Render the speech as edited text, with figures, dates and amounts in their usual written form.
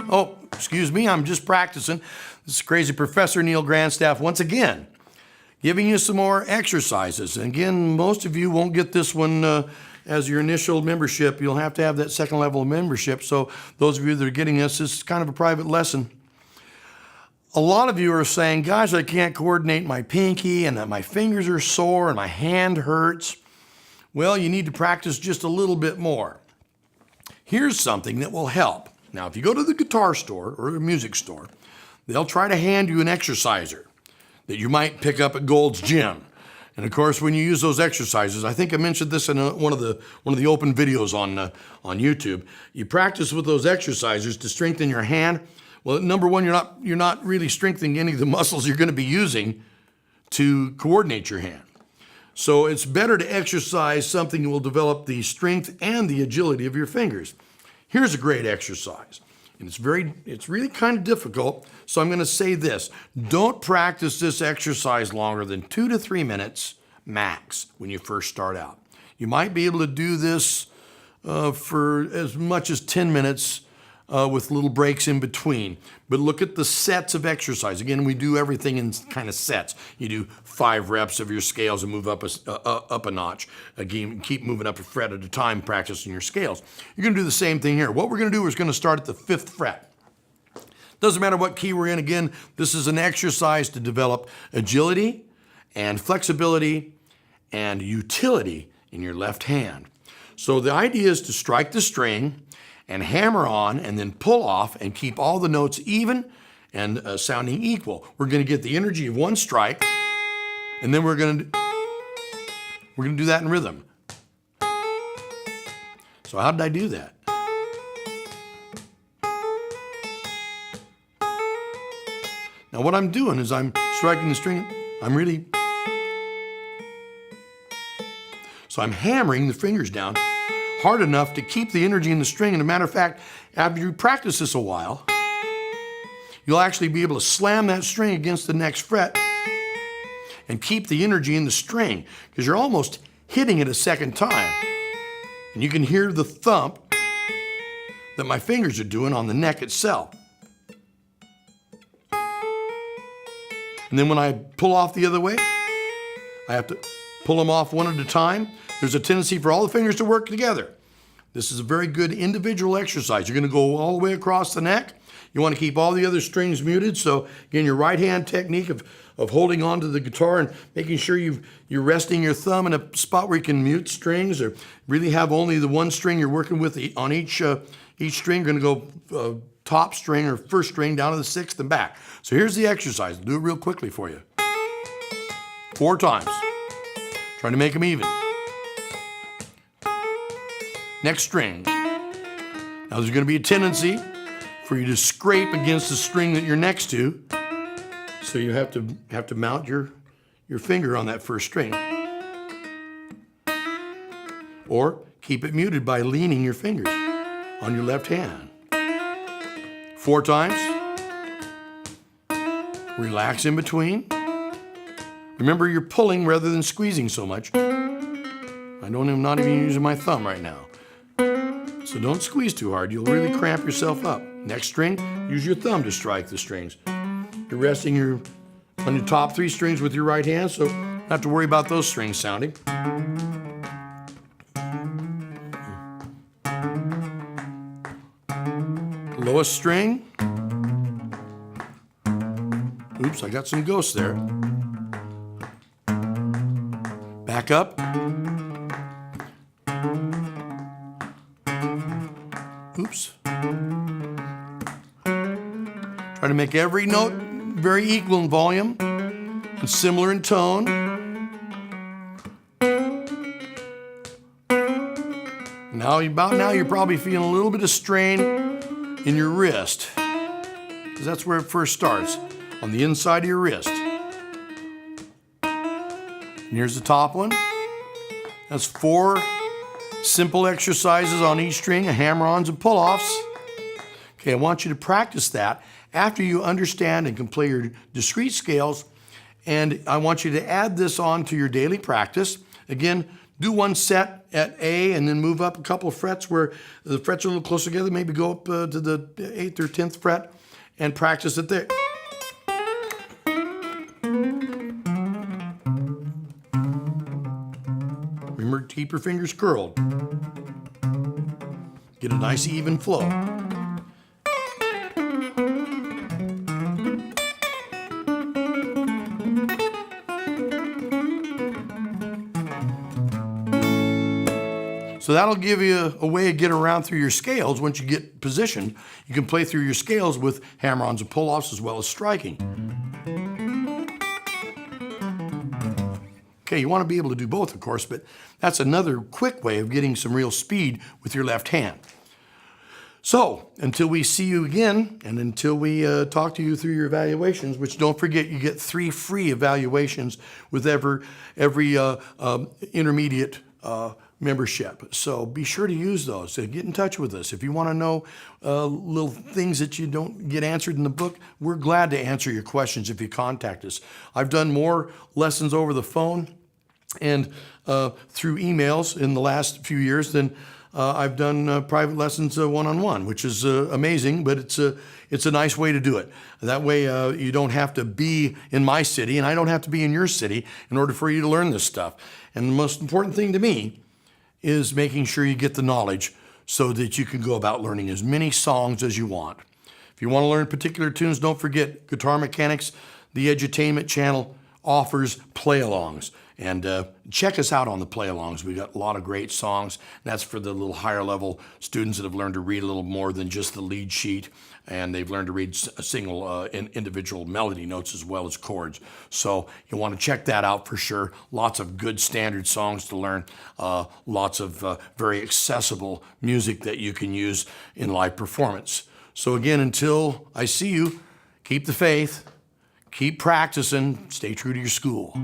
Oh, excuse me, I'm just practicing. This is Crazy Professor Neal Grandstaff once again, giving you some more exercises. And again, most of you won't get this one as your initial membership. You'll have to have that second level of membership. So those of you that are getting this is kind of a private lesson. A lot of you are saying, guys, I can't coordinate my pinky and that my fingers are sore and my hand hurts. Well, you need to practice just a little bit more. Here's something that will help. Now, if you go to the guitar store or a music store, they'll try to hand you an exerciser that you might pick up at Gold's Gym. And of course, when you use those exercises, I think I mentioned this in one of the open videos on YouTube. You practice with those exercisers to strengthen your hand. Well, number one, you're not really strengthening any of the muscles you're going to be using to coordinate your hand. So it's better to exercise something that will develop the strength and the agility of your fingers. Here's a great exercise. And it's really kind of difficult, so I'm going to say this. Don't practice this exercise longer than 2 to 3 minutes max when you first start out. You might be able to do this for as much as 10 minutes with little breaks in between. But look at the sets of exercise. Again, we do everything in kind of sets. You do 5 reps of your scales and move up a notch. Again, keep moving up a fret at a time, practicing your scales. You're going to do the same thing here. What we're going to do is going to start at the 5th fret. Doesn't matter what key we're in. Again, this is an exercise to develop agility and flexibility and utility in your left hand. So the idea is to strike the string and hammer on and then pull off and keep all the notes even and sounding equal. We're going to get the energy of one strike, and then we're going to do that in rhythm. So how did I do that? Now what I'm doing is I'm striking the string. So I'm hammering the fingers down hard enough to keep the energy in the string. And as a matter of fact, after you practice this a while, you'll actually be able to slam that string against the next fret and keep the energy in the string because you're almost hitting it a second time. And you can hear the thump that my fingers are doing on the neck itself. And then when I pull off the other way, I have to pull them off one at a time. There's a tendency for all the fingers to work together. This is a very good individual exercise. You're going to go all the way across the neck. You want to keep all the other strings muted. So again, your right hand technique of holding onto the guitar and making sure you're resting your thumb in a spot where you can mute strings or really have only the one string you're working with on each string. You're going to go top string or first string down to the 6th and back. So here's the exercise. I'll do it real quickly for you. 4 times. Trying to make them even. Next string. Now there's going to be a tendency for you to scrape against the string that you're next to. So you have to mount your finger on that first string. Or keep it muted by leaning your fingers on your left hand. 4 times. Relax in between. Remember, you're pulling rather than squeezing so much. I'm not even using my thumb right now. So don't squeeze too hard. You'll really cramp yourself up. Next string, use your thumb to strike the strings. You're resting on your top 3 strings with your right hand, so not have to worry about those strings sounding. Lowest string. Oops, I got some ghosts there. Back up. Oops. Try to make every note very equal in volume and similar in tone. Now you're probably feeling a little bit of strain in your wrist because that's where it first starts, on the inside of your wrist. And here's the top one. That's 4 simple exercises on each string, hammer-ons and pull-offs. Okay, I want you to practice that after you understand and can play your discrete scales, and I want you to add this on to your daily practice. Again, do one set at A and then move up a couple of frets where the frets are a little closer together. Maybe go up to the 8th or 10th fret and practice it there. Remember to keep your fingers curled. Get a nice even flow. So that'll give you a way to get around through your scales. Once you get positioned, you can play through your scales with hammer-ons and pull-offs as well as striking. Okay, you want to be able to do both, of course, but that's another quick way of getting some real speed with your left hand. So, until we see you again, and until we talk to you through your evaluations, which don't forget, you get 3 free evaluations with every intermediate membership. So be sure to use those. Get in touch with us. If you want to know little things that you don't get answered in the book, we're glad to answer your questions if you contact us. I've done more lessons over the phone and through emails in the last few years than I've done private lessons one-on-one, which is amazing, but it's a nice way to do it. That way you don't have to be in my city and I don't have to be in your city in order for you to learn this stuff. And the most important thing to me is making sure you get the knowledge so that you can go about learning as many songs as you want. If you want to learn particular tunes, don't forget Guitar Mechanics, the Edutainment channel offers play-alongs. And check us out on the play-alongs. We've got a lot of great songs. That's for the little higher level students that have learned to read a little more than just the lead sheet. And they've learned to read a single individual melody notes as well as chords. So you want to check that out for sure. Lots of good standard songs to learn. Lots of very accessible music that you can use in live performance. So again, until I see you, keep the faith, keep practicing, stay true to your school.